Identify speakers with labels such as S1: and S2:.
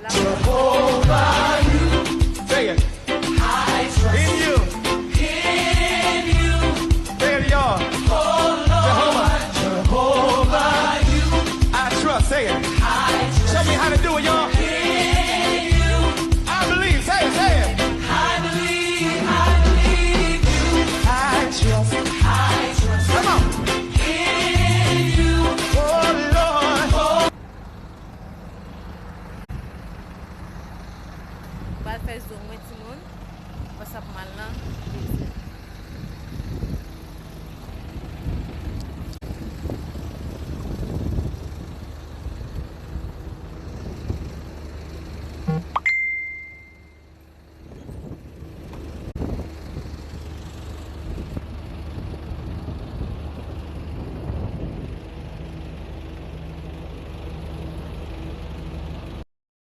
S1: Jehovah, you.
S2: Say it.
S1: I trust
S2: In you.
S1: in you.
S2: Say it, y'all.
S1: Oh Lord, Jehovah, you.
S2: I trust. Say it.
S1: I trust
S2: Show me how to do it, y'all.
S1: in you.
S2: I believe. Say it. Say it.
S1: I believe you.
S2: I trust. Come on.
S1: In you.
S2: Oh, Lord.
S3: Bal fè zon mwen ti moun. What's up mal nan?